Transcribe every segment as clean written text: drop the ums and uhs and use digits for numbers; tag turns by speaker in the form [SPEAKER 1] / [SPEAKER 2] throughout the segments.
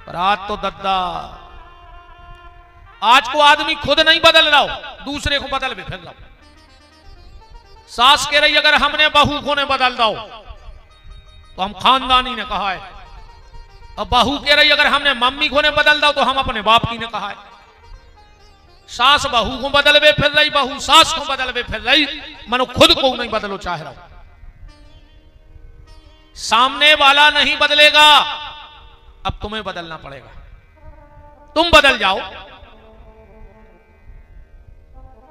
[SPEAKER 1] पर आज तो दद्दा, आज को आदमी खुद नहीं बदल रहा हो, दूसरे को बदल भी फिर रहा हो। सास कह रही अगर हमने बहू को ने बदल दो तो हम खानदानी ने कहा है, और बहू कह रही अगर हमने मम्मी को ने बदल दो तो हम अपने बाप की ने कहा है। सास बहू को बदलवे फिर रही, बहू सास को बदलवे फिर रही, मनो खुद को नहीं बदलो चाह रहा हूं। सामने वाला नहीं बदलेगा, अब तुम्हें बदलना पड़ेगा, तुम बदल जाओ।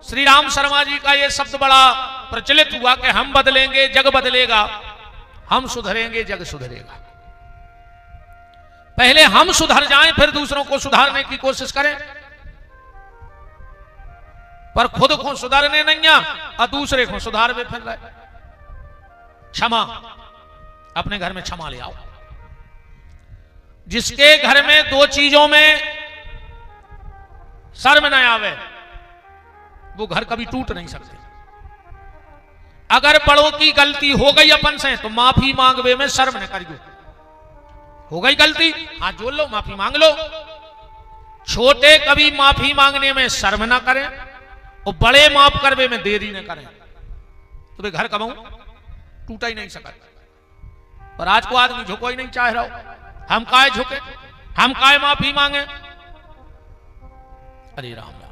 [SPEAKER 1] श्री राम शर्मा जी का यह शब्द बड़ा प्रचलित हुआ कि हम बदलेंगे जग बदलेगा, हम सुधरेंगे जग सुधरेगा। पहले हम सुधर जाएं फिर दूसरों को सुधारने की कोशिश करें, पर खुद को सुधारने नहीं और दूसरे को सुधारवे फिर रहे। क्षमा, अपने घर में क्षमा ले आओ। जिसके घर में दो चीजों में शर्म न आवे वो घर कभी टूट नहीं सकते। अगर बड़ों की गलती हो गई अपन से तो माफी मांगवे में शर्म न करियो। हो गई गलती, हाथ जोड़ लो, माफी मांग लो। छोटे कभी माफी मांगने में शर्म ना करें और बड़े माफ करवे में देरी न करें, तो वे घर कमाऊं टूटा ही नहीं सका। पर आज को आदमी झुको ही नहीं चाह रहा हो। हम काय झुके, हम काय माफी मांगे। अरे राम राम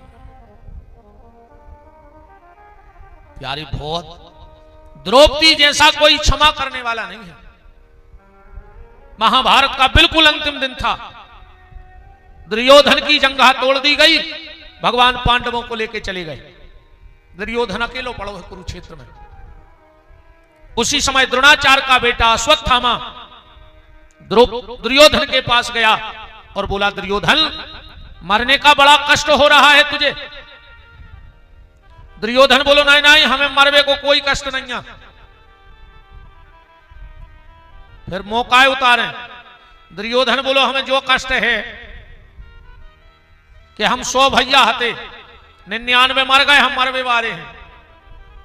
[SPEAKER 1] प्यारी, बहुत द्रौपदी जैसा कोई क्षमा करने वाला नहीं है। महाभारत का बिल्कुल अंतिम दिन था, दुर्योधन की जंघा तोड़ दी गई, भगवान पांडवों को लेकर चले गए। दुर्योधन अकेलो पड़ो है कुरुक्षेत्र में। उसी समय द्रोणाचार्य का बेटा अश्वत्थामा दुर्योधन के पास गया और बोला, दुर्योधन मरने का बड़ा कष्ट हो रहा है तुझे। दुर्योधन बोलो, नहीं नहीं, हमें मरवे को कोई कष्ट नहीं है। फिर मौका उतारे। दुर्योधन बोलो, हमें जो कष्ट है कि हम 100 भैया हते, 99 मर गए, हम मरवे वाले हैं,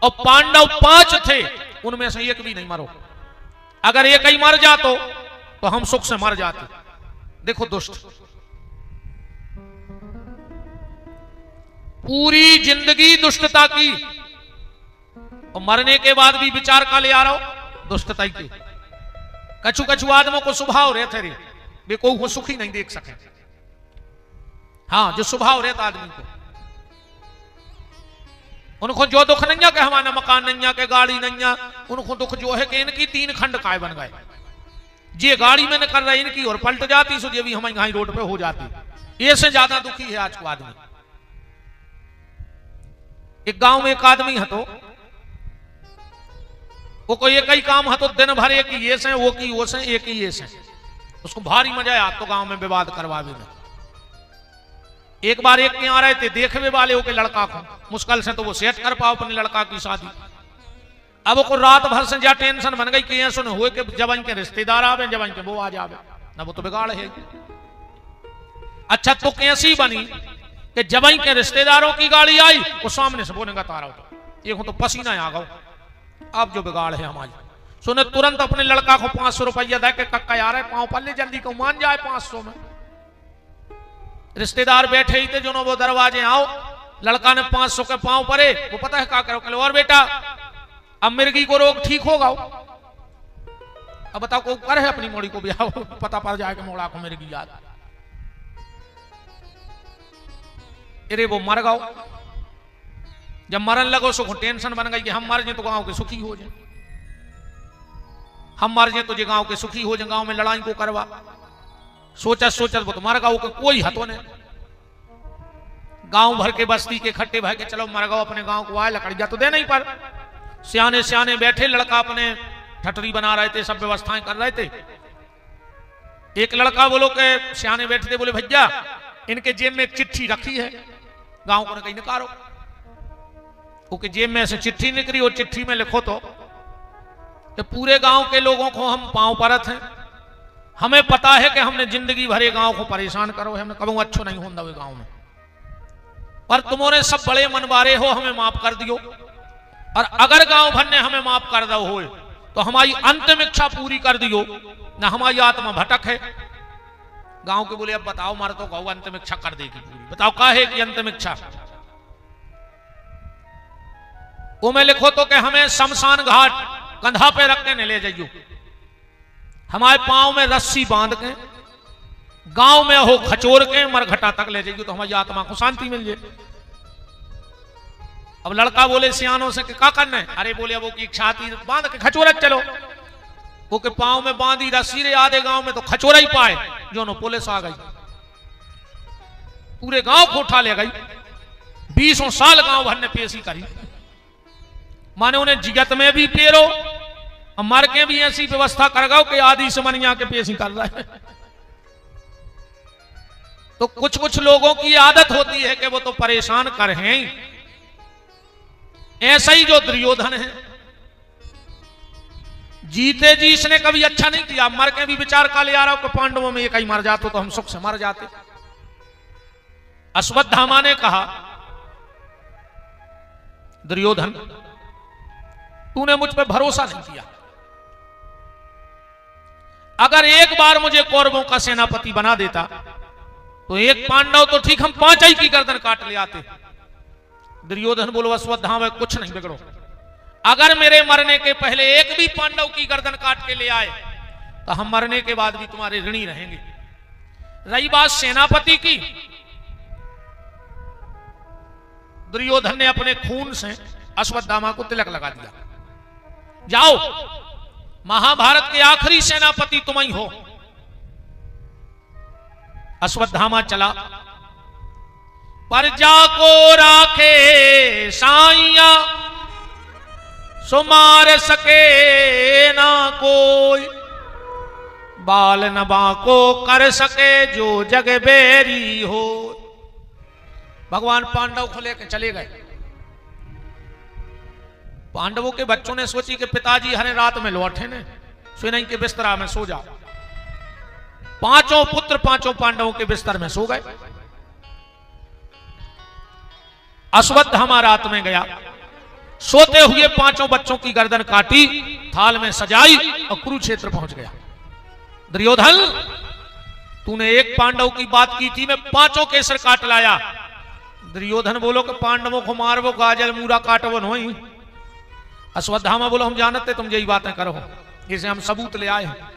[SPEAKER 1] और पांडव 5 थे, उनमें से एक भी नहीं मरो। अगर एक ही मर जातो तो हम सुख से मर जाते। देखो दुष्ट, पूरी जिंदगी दुष्टता की और मरने के बाद भी विचार का ले आ रहा हो दुष्टता की। कछु कछु आदमों को स्वभाव रहते रे, वे को सुखी नहीं देख सके। हाँ, जो स्वभाव रहता आदमी को, उनको जो दुख नहीं है कि हमारा मकान नहीं है, कि गाड़ी नहीं है, उनको दुख जो है कि इनकी 3 खंड काय बन गए। ये गाड़ी में न कर रहे इनकी और पलट जाती, सो ये भी हमारी यहां रोड पे हो जाती। ये से ज्यादा दुखी है आज को आदमी। एक गांव में एक आदमी है, तो वो कोई एक ही काम है, तो दिन भर एक ही ये से, वो की वो से, एक ही ये से। उसको भारी मजा आया तो गांव में विवाद करवावे में। एक बार एक के यहाँ रहे थे, देखने वाले हो के लड़का को मुश्किल से तो वो सेट कर पाओ अपने लड़का की शादी। अब वो को रात भर से जा टेंशन बन गई कि ऐसा न हो कि जब इनके रिश्तेदार आवे, जब इनके वो आ जावे ना, वो तो बिगाड़ है। अच्छा, तो कैसी बनी कि जब इनके रिश्तेदारों की गाड़ी आई, वो सामने से बोलेगा तारा तो ये तो पसीना आ गो। अब जो बिगाड़ है हमारी, सुने तुरंत अपने लड़का को 500 रुपया दे के, कक्का यार है पाँव पल्ले जल्दी को मान जाए 500 में। रिश्तेदार बैठे ही थे, जो वो दरवाजे आओ, लड़का ने 500 के पांव परे, वो पता है क्या करो, और बेटा अब मिर्गी को रोग ठीक होगा। अब बताओ को कर है अपनी मोड़ी को भी आओ, पता पड़ जाए कि मोड़ा को मिर्गी याद। अरे वो मर गओ, जब मरन लगो सो टेंशन बन गई कि हम मर जाए तो गांव के सुखी हो जाए, हम मर जाए तो ये गांव के सुखी हो जाए, गांव में लड़ाई को करवा। सोचा सोचा वो तो मर गओ, कोई हतो ने गांव भर के बस्ती के खट्टे भाई के चलो मर गओ, अपने गांव को आए, लकड़िया तो दे नहीं पर। सियाने सियाने बैठे, लड़का अपने ठटरी बना रहे थे, सब व्यवस्थाएं कर रहे थे। एक लड़का बोलो के सियाने बैठे थे, बोले भैया इनके जेब में एक चिट्ठी रखी है, गांव को कहीं निकालो। ओके, जेब में से चिट्ठी निकली और चिट्ठी में लिखो तो पूरे गांव के लोगों को हम पांव परत हैं, हमें पता है कि हमने जिंदगी भरे गांव को परेशान करो, हमने कभी अच्छो नहीं होता वे गांव में, पर तुम्हारे सब बड़े मनवारे हो, हमें माफ कर दियो। और अगर गांव भर ने हमें माफ कर दो हो तो हमारी अंतिम इच्छा पूरी कर दियो, ना हमारी आत्मा भटक है। गांव के बोले अब बताओ, मार तो गौ अंतिम इच्छा कर देगी पूरी, बताओ का है कि अंतिम इच्छा। वो में लिखो तो कि हमें शमशान घाट कंधा पे रख के न ले जाइयो, हमारे पांव में रस्सी बांध के गांव में हो खचोर के मरघटा तक ले जाइयो, तो हमारी आत्मा को शांति मिल जाए। अब लड़का बोले सियानों से कि क्या करना है? अरे बोले अब वो की इच्छा थी, बांध के खचोरत चलो। वो के पांव में बांधी रस्सी रे आधे गांव में तो खचोरा ही पाए, जो नो पुलिस आ गई, पूरे गांव को उठा ले गई। 20 साल गांव भर ने पेशी करी, माने उन्हें जिगत में भी पेरो और मर के भी ऐसी व्यवस्था कर गो कि आदि से मनिया के पेशी कर रहा है। तो कुछ कुछ लोगों की आदत होती है कि वो तो परेशान कर हैं ही। ऐसा ही जो दुर्योधन है, जीते जी इसने कभी अच्छा नहीं किया, मर के भी विचार का ले आ रहा हो कि पांडवों में एक ही मर जाते तो हम सुख से मर जाते। अश्वत्थामा ने कहा दुर्योधन तूने मुझ पे भरोसा नहीं किया, अगर एक बार मुझे कौरवों का सेनापति बना देता तो एक पांडव तो ठीक, हम 5 ही की गर्दन काट ले आते। दुर्योधन बोलो अश्वत्थामा कुछ नहीं बिगड़ो, अगर मेरे मरने के पहले एक भी पांडव की गर्दन काट के ले आए तो हम मरने के बाद भी तुम्हारे ऋणी रहेंगे। रही बात सेनापति की, दुर्योधन ने अपने खून से अश्वत्थामा को तिलक लगा दिया, जाओ महाभारत के आखिरी सेनापति तुम ही हो। अश्वत्थामा चला, प्रजा को राखे साइया सुमार सके ना कोई, बाल नबा को कर सके जो जग बेरी हो। भगवान पांडव को लेकर चले गए। पांडवों के बच्चों ने सोची कि पिताजी हरे रात में लौटे ने, सुनई के बिस्तरा में सो जाओ। 5 पुत्र 5 पांडवों के बिस्तर में सो गए। अश्वत्थामा रात में गया, सोते हुए 5 बच्चों की गर्दन काटी, थाल में सजाई और कुरुक्षेत्र पहुंच गया। दुर्योधन तूने एक पांडव की बात की थी, मैं 5 के सिर काट लाया। दुर्योधन बोलो कि पांडवों को मारवो गाजल मूरा काटवन हो। अश्वत्थामा बोलो हम जानते तुम यही बातें करो, इसे हम सबूत ले आए हैं।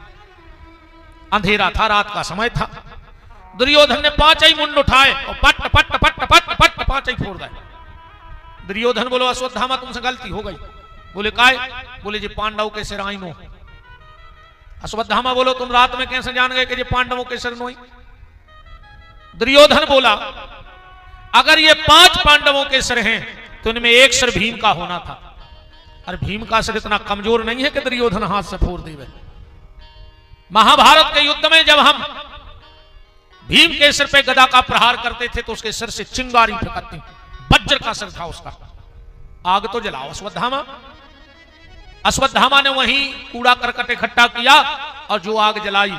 [SPEAKER 1] अंधेरा था, रात का समय था। दुर्योधन ने 5 ही मुंड उठाए और पट पट पट पट पट 5 ही फोड़ गए। दुर्योधन बोलो अश्वत्थामा तुमसे गलती हो गई। बोले काय? बोले जी पांडव के सिर आई नो। अश्वत्थामा बोलो तुम रात में कैसे जान गए कि ये पांडवों के सिर नोई? दुर्योधन बोला अगर ये 5 पांडवों के सिर हैं तो इनमें एक सिर भीम का होना था, और भीम का सिर इतना कमजोर नहीं है कि दुर्योधन हाथ से फोड़ देवे। महाभारत के युद्ध में जब हम भीम के सिर पे गदा का प्रहार करते थे तो उसके सिर से चिंगारी फेंकती, वज्र का सिर था उसका। आग तो जलाओ अश्वत्थामा। अश्वत्थामा ने वहीं कूड़ा करकट इकट्ठा किया और जो आग जलाई,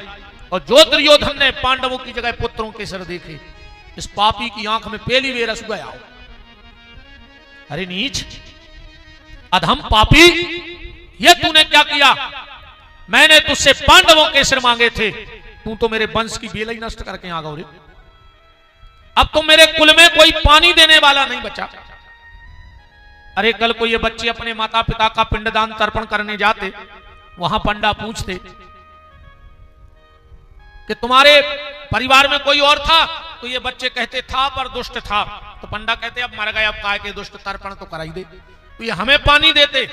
[SPEAKER 1] और जो दुर्योधन ने पांडवों की जगह पुत्रों के सिर देखे, इस पापी की आंख में पहली बेर रस गया। अरे नीच अधम पापी, ये तूने क्या किया? मैंने तुझसे पांडवों के सिर मांगे थे, तू तो मेरे वंश की बेल ही नष्ट करके आ गए। अब तो मेरे कुल में कोई पानी देने वाला नहीं बचा। अरे कल को ये बच्चे अपने माता पिता का पिंडदान तर्पण करने जाते, वहां पंडा पूछते कि तुम्हारे परिवार में कोई और था, तो ये बच्चे कहते था पर दुष्ट था। तो पंडा कहते अब मर गए, अब काय के दुष्ट, तर्पण तो कराई दे। तो ये हमें पानी देते,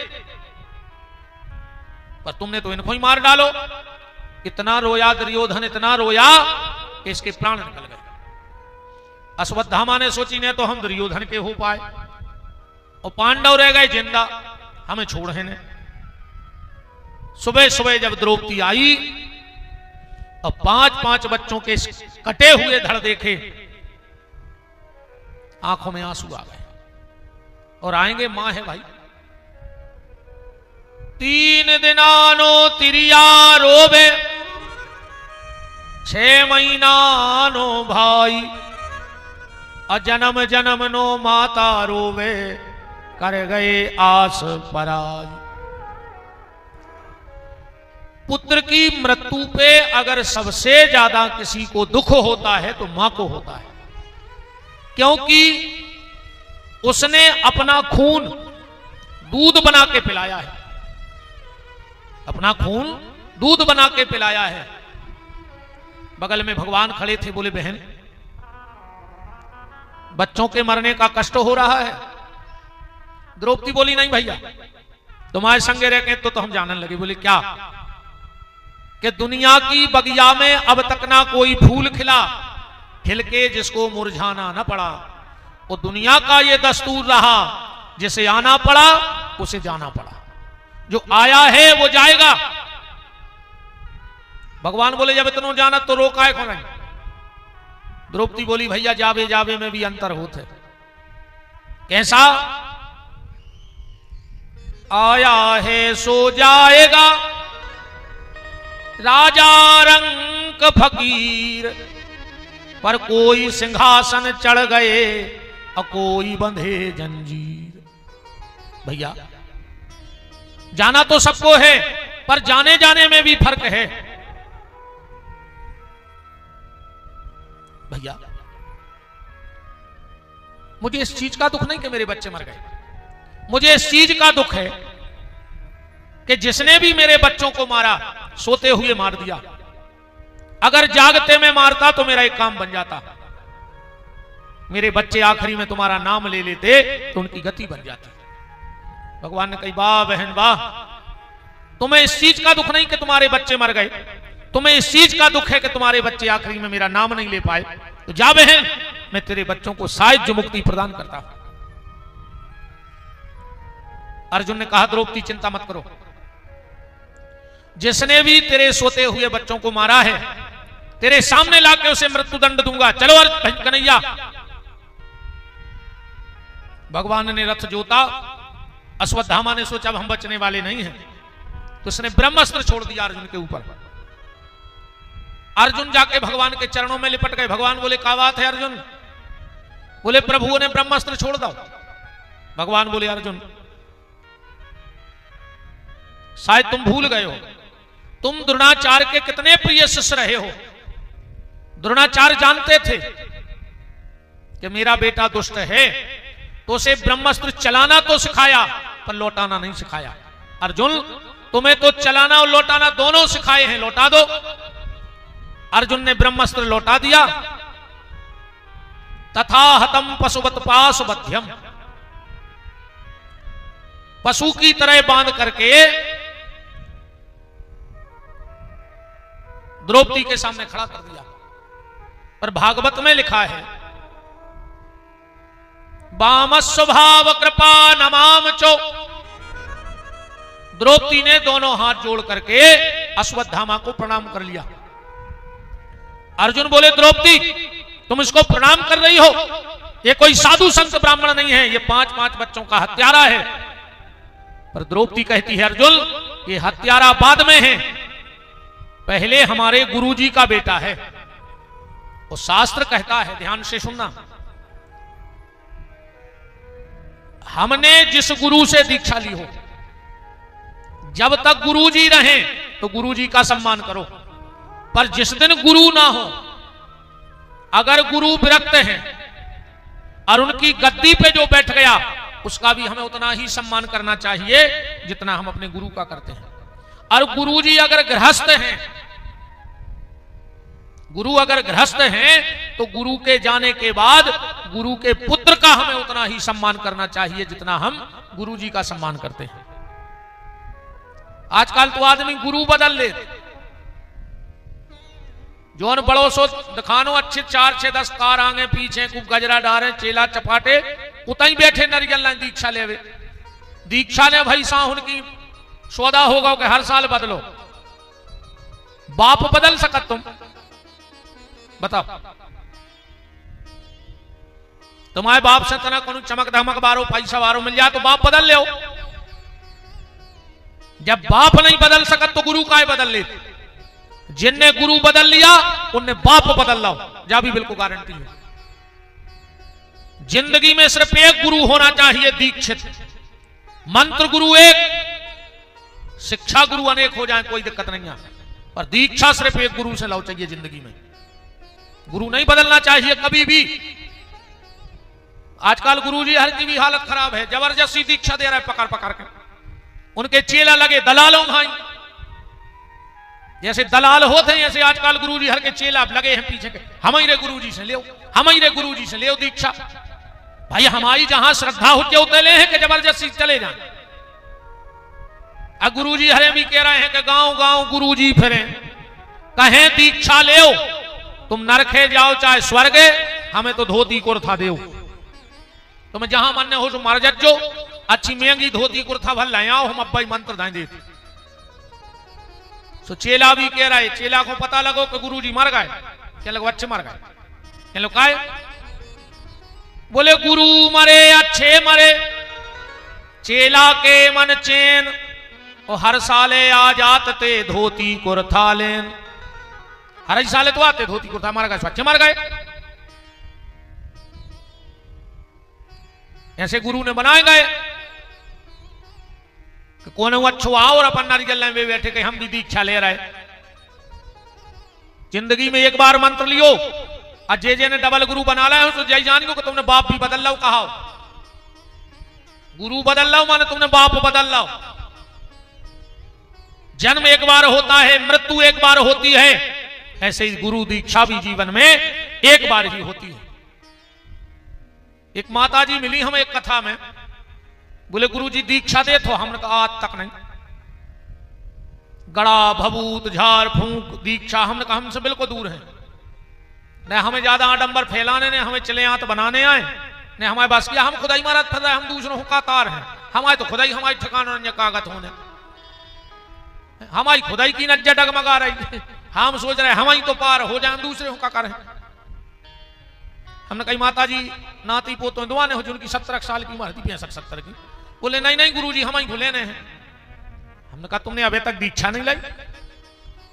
[SPEAKER 1] पर तुमने तो इनको ही मार डालो। इतना रोया दुर्योधन, इतना रोया कि इसके प्राण निकल गए। अश्वत्थामा ने सोची ने तो हम दुर्योधन के हो पाए और पांडव रह गए जिंदा, हमें छोड़ है ने। सुबह सुबह जब द्रौपदी आई और 5 बच्चों के कटे हुए धड़ देखे, आंखों में आंसू आ गए। और आएंगे मां है भाई। 3 दिनानो तिरिया रोवे, 6 महीना नो भाई, अजन्म जन्म नो माता रोवे, कर गए आस पराई। पुत्र की मृत्यु पे अगर सबसे ज्यादा किसी को दुख होता है तो मां को होता है, क्योंकि उसने अपना खून दूध बना के पिलाया है, अपना खून दूध बना के पिलाया है। बगल में भगवान खड़े थे, बोले बहन बच्चों के मरने का कष्ट हो रहा है। द्रौपदी बोली नहीं भैया, तुम्हारे संगे रह के तो हम जानने लगे। बोले क्या? कि दुनिया की बगिया में अब तक ना कोई फूल खिला खिल के जिसको मुरझाना न पड़ा। वो दुनिया का ये दस्तूर रहा, जिसे आना पड़ा उसे जाना पड़ा, जो आया है वो जाएगा। भगवान बोले जब इतना जाना तो रोका है कौन? द्रौपदी बोली भैया जावे जावे में भी अंतर होते। कैसा? आया है सो जाएगा राजा रंक फकीर, पर कोई सिंहासन चढ़ गए और कोई बंधे जंजीर। भैया जाना तो सबको है, पर जाने जाने में भी फर्क है। भैया मुझे इस चीज का दुख नहीं कि मेरे बच्चे मर गए, मुझे इस चीज का दुख है कि जिसने भी मेरे बच्चों को मारा सोते हुए मार दिया। अगर जागते में मारता तो मेरा एक काम बन जाता, मेरे बच्चे आखिरी में तुम्हारा नाम ले लेते तो उनकी गति बन जाती। भगवान ने कही वाह बहन वाह, तुम्हें इस चीज का दुख नहीं कि तुम्हारे बच्चे मर गए, तुम्हें इस चीज का दुख है कि तुम्हारे बच्चे आखिरी में मेरा नाम नहीं ले पाए। तो जा बहन, मैं तेरे बच्चों को साहित्य जो मुक्ति प्रदान करता हूं। अर्जुन ने कहा द्रौपदी चिंता मत करो, जिसने भी तेरे सोते हुए बच्चों को मारा है तेरे सामने लाके उसे मृत्यु दंड दूंगा। चलो कन्हैया। भगवान ने रथ जोता, अश्वत्थामा ने सोचा अब हम बचने वाले नहीं हैं, तो उसने ब्रह्मास्त्र छोड़ दिया अर्जुन के ऊपर। अर्जुन जाके भगवान के चरणों में लिपट गए। भगवान बोले क्या बात है अर्जुन? बोले प्रभु ने ब्रह्मास्त्र छोड़ दो। भगवान बोले अर्जुन शायद तुम भूल गए हो, तुम द्रोणाचार्य के कितने प्रिय शिष्य रहे हो। द्रोणाचार्य जानते थे कि मेरा बेटा दुष्ट है, तो उसे ब्रह्मास्त्र चलाना तो सिखाया पर लौटाना नहीं सिखाया। अर्जुन तुम्हें तो चलाना और लौटाना दोनों सिखाए हैं, लौटा दो। अर्जुन ने ब्रह्मास्त्र लौटा दिया। तथा हतम पशुवत पास बध्यम, पशु की तरह बांध करके द्रौपदी के सामने खड़ा कर दिया। पर भागवत में लिखा है वाम स्वभाव कृपा नमाम चो। द्रौपदी ने दोनों हाथ जोड़ करके अश्वत्थामा को प्रणाम कर लिया। अर्जुन बोले द्रौपदी तुम इसको प्रणाम कर रही हो, ये कोई साधु संत ब्राह्मण नहीं है, ये 5-5 बच्चों का हत्यारा है। पर द्रौपदी कहती है अर्जुन ये हत्यारा बाद में है, पहले हमारे गुरुजी का बेटा है। वो शास्त्र कहता है, ध्यान से सुनना, हमने जिस गुरु से दीक्षा ली हो, जब तक गुरुजी रहें तो गुरुजी का सम्मान करो। पर जिस दिन गुरु ना हो, अगर गुरु विरक्त हैं और उनकी गद्दी पे जो बैठ गया उसका भी हमें उतना ही सम्मान करना चाहिए जितना हम अपने गुरु का करते हैं। और गुरुजी अगर गृहस्थ हैं, गुरु अगर गृहस्थ हैं तो गुरु के जाने के बाद गुरु के पुत्र का हमें उतना ही सम्मान करना चाहिए जितना हम गुरुजी का सम्मान करते हैं। आजकल तो आदमी गुरु बदल ले, जोन बड़ो सो दिखानो अच्छे 4-6-10 कार आगे पीछे खूब गजरा डारे चेला चपाटे उतई बैठे नरियल लाइन दीक्षा लेवे। दीक्षा ने भाई साहब उनकी सौदा होगा कि हर साल बदलो। बाप बदल सकत तुम बताओ? तुम्हारे बाप से तना को चमक धमक बारो पैसा बारो मिल जाए तो बाप बदल ले। जब बाप नहीं बदल सकत तो गुरु का बदल ले। जिनने गुरु बदल लिया उनने बाप बदल लो, जा भी बिल्कुल गारंटी है। जिंदगी में सिर्फ एक गुरु होना चाहिए, दीक्षित। मंत्र गुरु एक, शिक्षा गुरु अनेक हो जाए कोई दिक्कत नहीं है, पर दीक्षा सिर्फ एक गुरु से लो चाहिए जिंदगी में। गुरु नहीं बदलना चाहिए कभी भी। आजकल गुरुजी हर की भी हालत खराब है, जबरदस्ती दीक्षा दे रहा है पकड़ पकड़ के। उनके चेला लगे दलालों भाई, जैसे दलाल होते हैं ऐसे आजकल गुरुजी हर के चेला लगे हैं पीछे के, हमारे गुरुजी से ले, हमारे गुरुजी से ले दीक्षा। भाई हमारी जहां श्रद्धा होती है उतने ले हैं कि जबरदस्ती चले जाए। अब गुरुजी हरे भी कह रहे हैं कि गांव गांव गुरुजी फिरे, कहें दीक्षा ले, तुम नरखे जाओ चाहे स्वर्गे, हमें तो धोती कुर्ता देओ। तुम्हें जहां मन हो तो मर जो, अच्छी महंगी धोती कुर्ता भल लाए आओ, हम अब्बाई मंत्र दाएं दे। तो चेला भी कह रहा है, चेला को पता लगो कि गुरुजी मर गए, क्या लगो अच्छे मर गए, क्या लोग काय बोले गुरु मरे अच्छे मरे, चेला के मन चैन और हर साले आ जाते धोती कुर्ता लेन। हर साले तो आते धोती कुर्ता, मर गए अच्छे मर गए। ऐसे गुरु ने बनाए गए कि कौन अच्छो आओ और अपन नारियल में बैठे के हम भी दीक्षा ले रहे। जिंदगी में एक बार मंत्र लियो और जे ने डबल गुरु बना लाए हो तो जय जानियो कि तुमने बाप भी बदल लो। कहा गुरु बदल लो माने तुमने बाप बदल लो। जन्म एक बार होता है, मृत्यु एक बार होती है, ऐसे ही गुरु दीक्षा भी जीवन में एक बार ही होती है। एक माता जी मिली हमें एक कथा में, बोले गुरुजी दीक्षा दे, तो हमने कहा आज तक नहीं। गड़ा भभूत झाड़ फूंक दीक्षा, हमने कहा हमसे बिल्कुल दूर है। न हमें ज्यादा आडंबर फैलाने ने हमें चले आत बनाने आए, ने हमारे बस किया। हम खुदाई महाराज फिर रहे, हम दूसरों का तार हैं। हमारे तो खुदाई हमारी ठिकाना कागत होने, हमारी खुदाई की नज्जा डगमगा रही। हम सोच रहे हमारी तो पार हो जाए, दूसरे का करें। हमने कही माता जी नाती पोतों दुआने हो, जिनकी 17 साल की उम्र थी, 65-70 की। बोले नहीं नहीं गुरुजी हम ही भूले नहीं हैं। हमने कहा तुमने अभी तक दीक्षा नहीं लाई?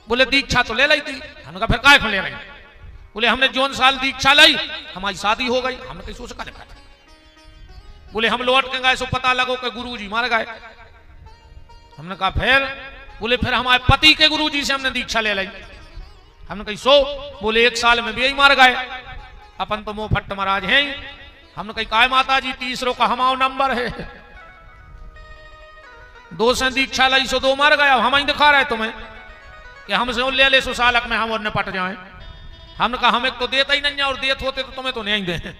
[SPEAKER 1] बोले दीक्षा तो ले लाई थी। हमने कहा फिर काय खुले रहे? बोले हमने जोन साल दीक्षा लाई हमारी शादी हो गई। हमने कहीं सोच कर देखा। बोले हम लौट के गए सो पता लगो कि गुरुजी मर गए। हमने कहा फिर? बोले फिर हमारे पति के गुरुजी से हमने दीक्षा ले लाई। हमने कही सो? बोले 1 साल में भी यही मर गए, अपन तो मुंह फट महाराज हैं। हमने कही काय माता जी तीसरों का हमारा नंबर है, 2 से दीक्षा लाई सो 2 मर गया। हम ही दिखा रहे तुम्हें कि हमसे ले ले सो सालक में हम और निपट जाए। हमने कहा हमें तो देता ही नहीं है, और देत होते तो तुम्हें तो नहीं दे।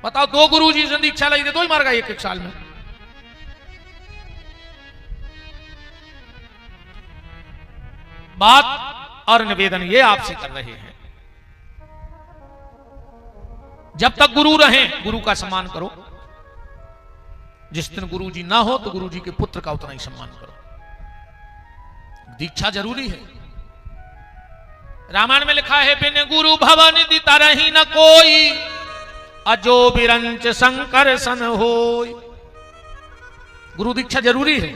[SPEAKER 1] बताओ 2 गुरुजी से दीक्षा लाई थे, 2 ही मर गए 1-1 साल में। बात और निवेदन ये आपसे कर रहे हैं, जब तक गुरु रहे गुरु का सम्मान करो। जिस दिन गुरु जी ना हो तो गुरु जी के पुत्र का उतना ही सम्मान करो। दीक्षा जरूरी है। रामायण में लिखा है बिन गुरु भवन दिता रही न कोई, अजो बिरंच शंकर सन होय। गुरु दीक्षा जरूरी है।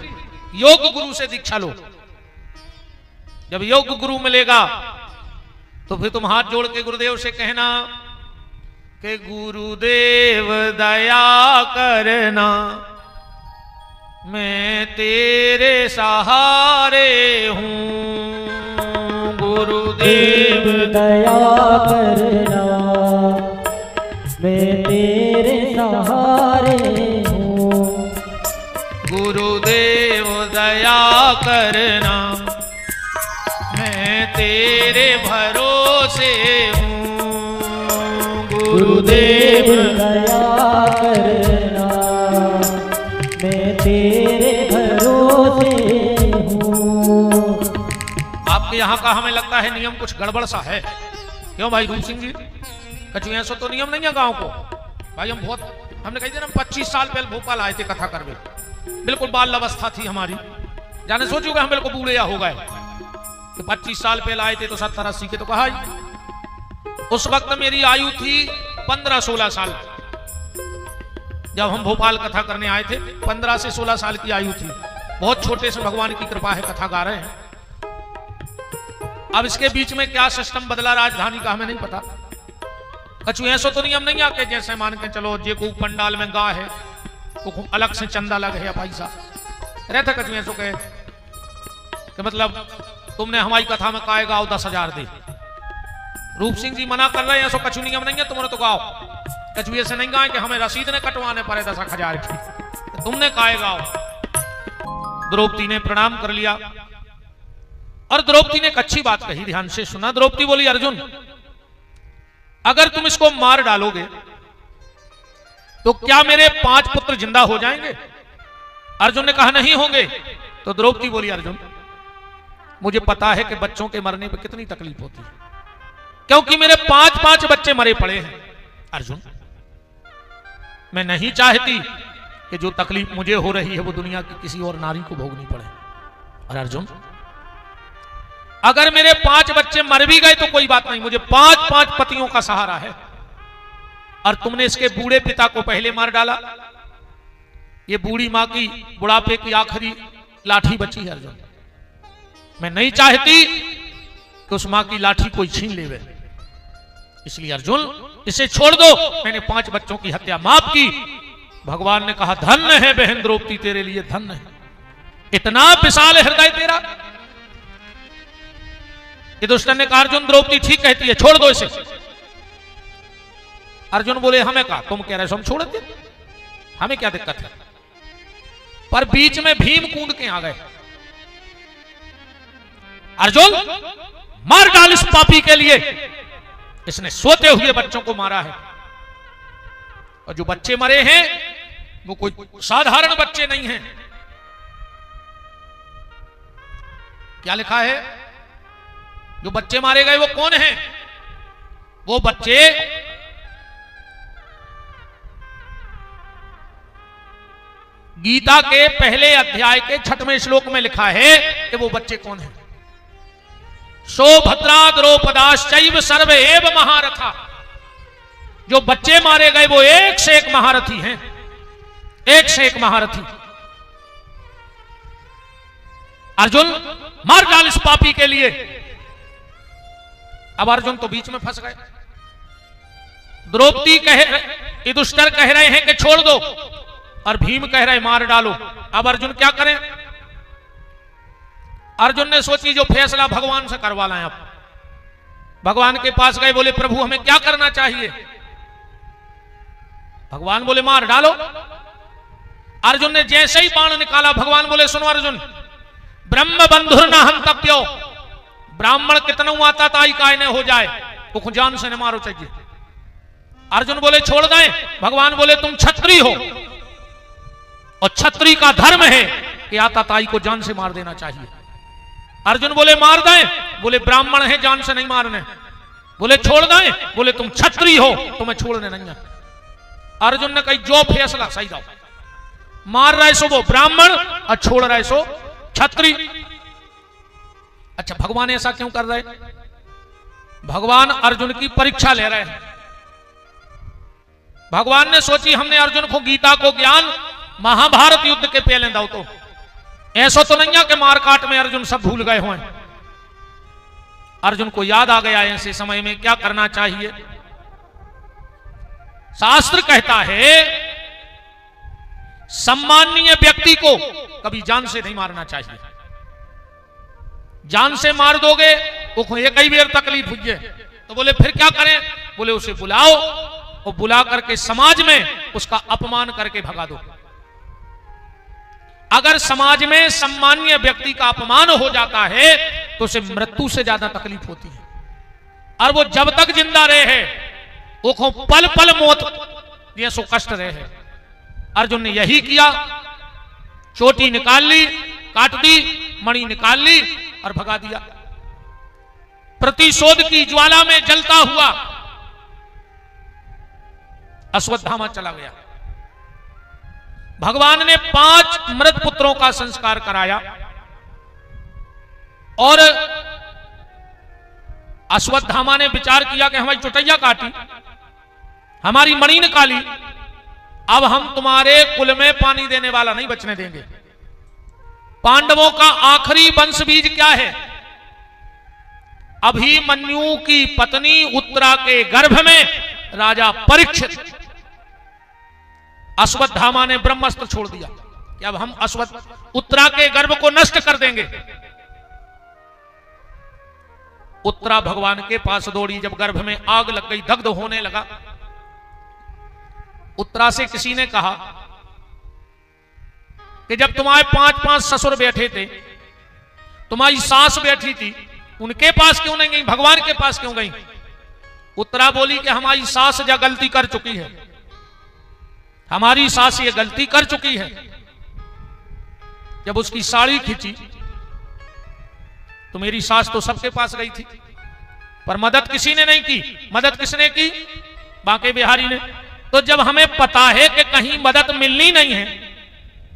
[SPEAKER 1] योग गुरु से दीक्षा लो। जब योग गुरु मिलेगा तो फिर तुम हाथ जोड़ के गुरुदेव से कहना कि गुरुदेव दया करना, मैं तेरे सहारे हूँ। गुरुदेव
[SPEAKER 2] दया करना, मैं तेरे सहारे हूँ।
[SPEAKER 1] गुरुदेव दया करना, मैं तेरे भरोसे हूँ।
[SPEAKER 2] गुरुदेव दया करना, मैं तेरे भरोसे हूँ।
[SPEAKER 1] आपके यहाँ का हमें लगता है नियम कुछ गड़बड़ सा है, क्यों भाई रूप सिंह जी? कछु ऐसा तो नियम नहीं है गांव को भाई। हमने कही थी ना 25 साल पहले भोपाल आए थे कथा करवे, बिल्कुल बाल अवस्था थी हमारी। जाने सोचोगे हम बिल्कुल बूढ़े हो गए कि 25 साल पहले आए थे तो 70-80 के तो कहा ही। उस वक्त मेरी आयु थी 15-16 साल। जब हम भोपाल कथा करने आए थे 15 से 16 साल की आयु थी। बहुत छोटे से भगवान की कृपा है कथा गा रहे हैं। अब इसके बीच में क्या सिस्टम बदला राजधानी का हमें नहीं पता। कछु ऐसा तो नियम नहीं आके जैसे मान के चलो जे को पंडाल में गा है तो अलग से चंदा लगे है पैसा रहता। कछु ऐसा कहे कि मतलब तुमने हमारी कथा में काहे गाओ 10,000 दे। रूप सिंह जी मना कर रहे हैं, ऐसा कछु नियम नहीं है, तुमने तो गाओ कछु ऐसे नहीं गाए कि हमें रसीद ने कटवाने पड़े 10,000 की, तुमने काहे गाओ। द्रौपदी ने प्रणाम कर लिया और द्रौपदी ने एक अच्छी बात कही, ध्यान से सुना। द्रौपदी बोली, अर्जुन अगर तुम इसको मार डालोगे तो क्या मेरे 5 पुत्र जिंदा हो जाएंगे? अर्जुन ने कहा नहीं होंगे। तो द्रौपदी बोली, अर्जुन मुझे पता है कि बच्चों के मरने पर कितनी तकलीफ होती है, क्योंकि मेरे 5 बच्चे मरे पड़े हैं। अर्जुन मैं नहीं चाहती कि जो तकलीफ मुझे हो रही है वो दुनिया की किसी और नारी को भोगनी पड़े। और अर्जुन अगर मेरे 5 बच्चे मर भी गए तो कोई बात नहीं, मुझे 5 पतियों का सहारा है। और तुमने इसके बूढ़े पिता को पहले मार डाला, ये बूढ़ी मां की बुढ़ापे की आखिरी लाठी बची है। अर्जुन मैं नहीं चाहती कि उस मां की लाठी कोई छीन ले, इसलिए अर्जुन इसे छोड़ दो। मैंने 5 बच्चों की हत्या माफ की। भगवान ने कहा, धन्य है बहन द्रौपदी, तेरे लिए धन्य है, इतना विशाल हृदय तेरा। युधिष्ठिर ने कहा, अर्जुन द्रौपदी ठीक कहती है, छोड़ दो इसे। अर्जुन बोले, हमें कहा तुम कह रहे हो हम छोड़ दे, हमें क्या दिक्कत है। पर बीच में भीम कूद के आ गए। अर्जुन मार डाल इस पापी के लिए, इसने सोते हुए बच्चों को मारा है। और जो बच्चे मरे हैं वो कोई साधारण बच्चे नहीं हैं। क्या लिखा है? जो बच्चे मारे गए वो कौन हैं? वो बच्चे गीता के पहले अध्याय के 6वें श्लोक में लिखा है कि वो बच्चे कौन हैं। सौभद्रा द्रौपदाश्चैव सर्वे एव महारथा। जो बच्चे मारे गए वो एक से एक महारथी हैं, एक से एक महारथी। अर्जुन मार डाल इस पापी के लिए। अब अर्जुन तो बीच में फंस गए। द्रौपदी युधिष्ठिर कह रहे हैं कि छोड़ दो, और भीम कह रहे मार डालो। अब अर्जुन क्या करें? अर्जुन ने सोची जो फैसला भगवान से करवा लाएं। अब भगवान के पास गए, बोले प्रभु हमें क्या करना चाहिए? भगवान बोले मार डालो। अर्जुन ने जैसे ही बाण निकाला, भगवान बोले सुनो अर्जुन, ब्रह्म बंधुर न हंतव्यो, ब्राह्मण कितना आता ताई काय ने हो जाए, वो जान से न मारो चाहिए। अर्जुन बोले छोड़ दें। भगवान बोले तुम क्षत्रिय हो और क्षत्रिय का धर्म है कि आता ताई को जान से मार देना चाहिए। अर्जुन बोले मार दें। बोले ब्राह्मण है, जान से नहीं मारने। बोले छोड़ दें। बोले तुम क्षत्रिय हो, तुम्हें छोड़ने नहीं है। अर्जुन ने कही जो फैसला सही जाओ, मार रहे सो वो ब्राह्मण और छोड़ रहे सो क्षत्रिय। अच्छा भगवान ऐसा क्यों कर रहे? भगवान अर्जुन की परीक्षा ले रहे हैं। भगवान ने सोची हमने अर्जुन को गीता को ज्ञान महाभारत युद्ध के पहले दो, तो ऐसा तो नहीं है कि मार काट में अर्जुन सब भूल गए हों। अर्जुन को याद आ गया ऐसे समय में क्या करना चाहिए। शास्त्र कहता है सम्माननीय व्यक्ति को कभी जान से नहीं मारना चाहिए। जान से मार दोगे वो एक ही बेर तकलीफ हुई है। तो बोले फिर क्या करें? बोले उसे बुलाओ और बुला करके समाज में उसका अपमान करके भगा दो। अगर समाज में सम्माननीय व्यक्ति का अपमान हो जाता है तो उसे मृत्यु से ज्यादा तकलीफ होती है, और वो जब तक जिंदा रहे वो पल पल मौत ये सो कष्ट रहे। अर्जुन ने यही किया, चोटी निकाल ली, काट दी, मणि निकाल ली और भगा दिया। प्रतिशोध की ज्वाला में जलता हुआ अश्वत्थामा चला गया। भगवान ने 5 मृत पुत्रों का संस्कार कराया और अश्वत्थामा ने विचार किया कि हमारी चुटैया काटी, हमारी मणि निकाली, अब हम तुम्हारे कुल में पानी देने वाला नहीं बचने देंगे। पांडवों का आखिरी वंश बीज क्या है? अभिमन्यु की पत्नी उत्तरा के गर्भ में राजा परीक्षित। अश्वत्थामा ने ब्रह्मास्त्र छोड़ दिया कि अब हम उत्तरा के गर्भ को नष्ट कर देंगे। उत्तरा भगवान के पास दौड़ी। जब गर्भ में आग लग गई, दग्ध होने लगा, उत्तरा से किसी ने कहा कि जब तुम्हारे 5-5 ससुर बैठे थे, तुम्हारी सास बैठी थी, उनके पास क्यों नहीं गई, भगवान के पास क्यों गई? उत्तरा बोली कि हमारी सास जो गलती कर चुकी है, हमारी सास ये गलती कर चुकी है। जब उसकी साड़ी खींची तो मेरी सास तो सबके पास गई थी, पर मदद किसी ने नहीं की। मदद किसने की? बांके बिहारी ने। तो जब हमें पता है कि कहीं मदद मिलनी नहीं है,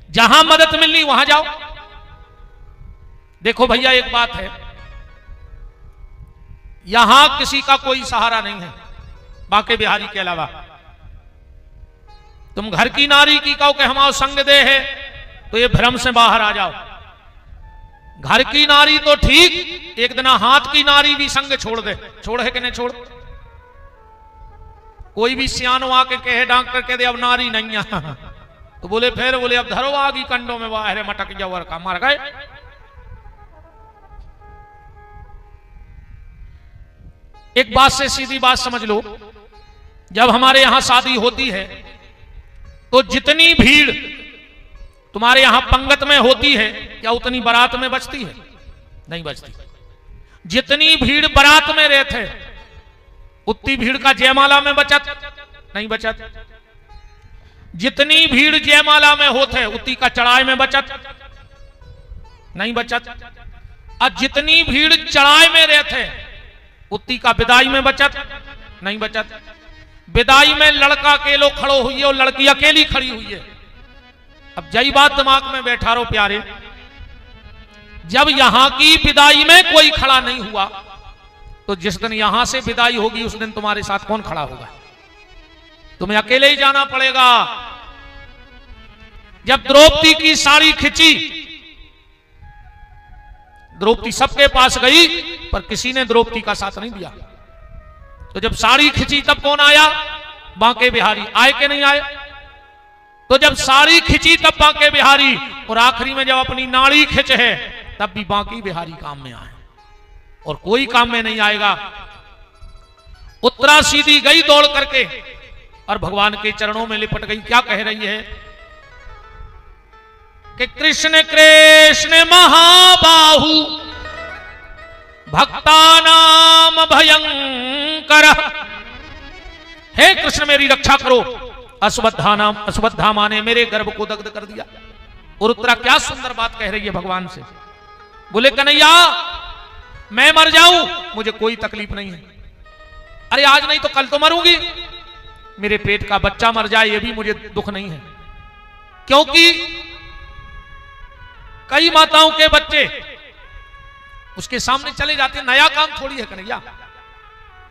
[SPEAKER 1] जहां मदद मिलनी वहां जाओ। देखो भैया, एक बात है, यहां किसी का कोई सहारा नहीं है बांके बिहारी के अलावा। तुम घर की नारी की कहो कि हमारा संग दे है, तो ये भ्रम से बाहर आ जाओ। घर की नारी तो ठीक, एक दिन हाथ की नारी भी संग छोड़ दे। छोड़ है कि नहीं छोड़? कोई भी सियानो आके कहे, डॉक्टर कह दे अब नारी नहीं है, तो बोले फिर बोले अब धरो आगी कंडों में, वाहरे मटक जवर का मर गए। एक बात से सीधी बात समझ लो, जब हमारे यहां शादी होती है तो जितनी भीड़ तुम्हारे यहां पंगत में होती है, क्या उतनी बारात में बचती है? नहीं बचती। जितनी भीड़ बारात में रहते, उतनी भीड़ का जयमाला में बचत नहीं बचत। जितनी भीड़ जयमाला में होते, उतनी का चढ़ाई में बचत नहीं बचत। और जितनी भीड़ चढ़ाई में रहते, उतनी का विदाई में बचत नहीं बचत। विदाई में लड़का अकेलो खड़ो हुई है और लड़की अकेली खड़ी हुई है। अब यही बात दिमाग में बैठा रहो प्यारे, जब यहां की विदाई में कोई खड़ा नहीं हुआ, तो जिस दिन यहां से विदाई होगी उस दिन तुम्हारे साथ कौन खड़ा होगा? तुम्हें अकेले ही जाना पड़ेगा। जब द्रौपदी की साड़ी खिंची, द्रौपदी सबके पास गई, पर किसी ने द्रौपदी का साथ नहीं दिया। तो जब साड़ी खिंची तब कौन आया? बांके बिहारी। आए कि नहीं आए? तो जब साड़ी खिंची तब बांके बिहारी, और आखिरी में जब अपनी नाड़ी खिंच है तब भी बांके बिहारी काम में आए, और कोई काम में नहीं आएगा। उत्तरा सीधी गई दौड़ करके और भगवान के चरणों में लिपट गई। क्या कह रही है कि कृष्ण कृष्ण महाबाहु भक्तानाम भयंकर, हे कृष्ण मेरी रक्षा करो। अश्वत्थामा ने मेरे गर्भ को दग्ध कर दिया। और उत्तरा क्या सुंदर बात कह रही है भगवान से। बोले कन्हैया मैं मर जाऊं मुझे कोई तकलीफ नहीं है, अरे आज नहीं तो कल तो मरूंगी, मेरे पेट का बच्चा मर जाए ये भी मुझे दुख नहीं है। क्योंकि कई माताओं के बच्चे उसके सामने चले जाते, नया काम थोड़ी है कन्हैया।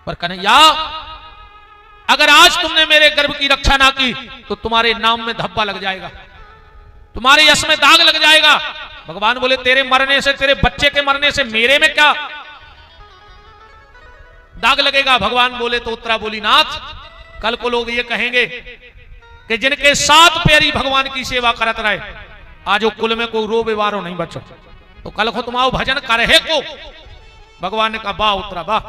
[SPEAKER 1] पर कन्हैया अगर आज तुमने मेरे गर्भ की रक्षा ना की तो तुम्हारे नाम में धब्बा लग जाएगा, तुम्हारे यश में दाग लग जाएगा। भगवान बोले तेरे मरने से, तेरे बच्चे के मरने से मेरे में क्या दाग लगेगा? भगवान बोले तो उत्तरा बोली नाथ कल को लोग ये कहेंगे कि जिनके 7 पैरी भगवान की सेवा करत रहे, आज वो कुल में कोई रो बेवारो नहीं बचो, तो कल को तुम आओ भजन करे को। भगवान ने कहा वाह उत्तरा वाह।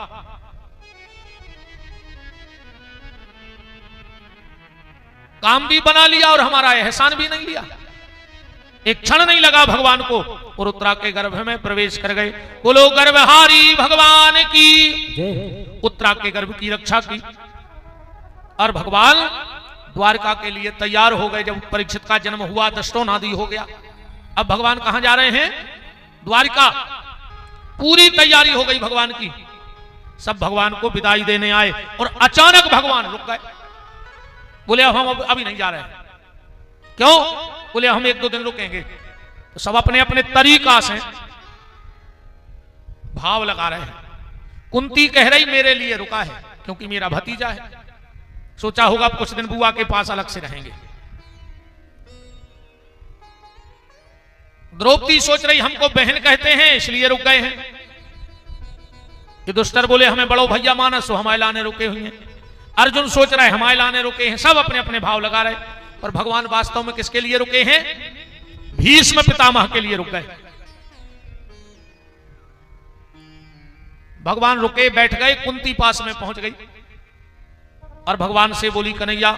[SPEAKER 1] काम भी बना लिया और हमारा एहसान भी नहीं लिया। एक क्षण नहीं लगा भगवान को, और उत्तरा के गर्भ में प्रवेश कर गए। बोलो गर्भहारी भगवान की। उत्तरा के गर्भ की रक्षा की और भगवान द्वारका के लिए तैयार हो गए। जब परीक्षित का जन्म हुआ, दष्टोनादि हो गया, अब भगवान कहां जा रहे हैं? द्वारिका। पूरी तैयारी हो गई भगवान की, सब भगवान को विदाई देने आए और अचानक भगवान रुक गए। बोले अब हम अभी नहीं जा रहे हैं। क्यों? बोले हम 1-2 दिन रुकेंगे। तो सब अपने अपने तरीका से भाव लगा रहे हैं। कुंती कह रही मेरे लिए रुका है क्योंकि मेरा भतीजा है, सोचा होगा कुछ दिन बुआ के पास अलग से रहेंगे। द्रौपदी सोच रही हमको बहन कहते हैं इसलिए रुक गए हैं। युधिष्ठिर बोले हमें बड़ो भैया माना सो हमारे लाने रुके हुए हैं। अर्जुन सोच रहे हमारे लाने रुके हैं। सब अपने अपने भाव लगा रहे, और भगवान वास्तव में किसके लिए रुके हैं? भीष्म पितामह के लिए रुक गए। भगवान रुके, बैठ गए, कुंती पास में पहुंच गई और भगवान से बोली, कन्हैया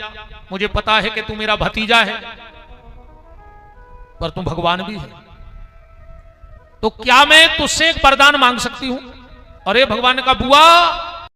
[SPEAKER 1] मुझे पता है कि तू मेरा भतीजा है, पर तू भगवान भी है, तो क्या मैं तुझसे एक वरदान मांग सकती हूं? अरे भगवान ने कहा, बुआ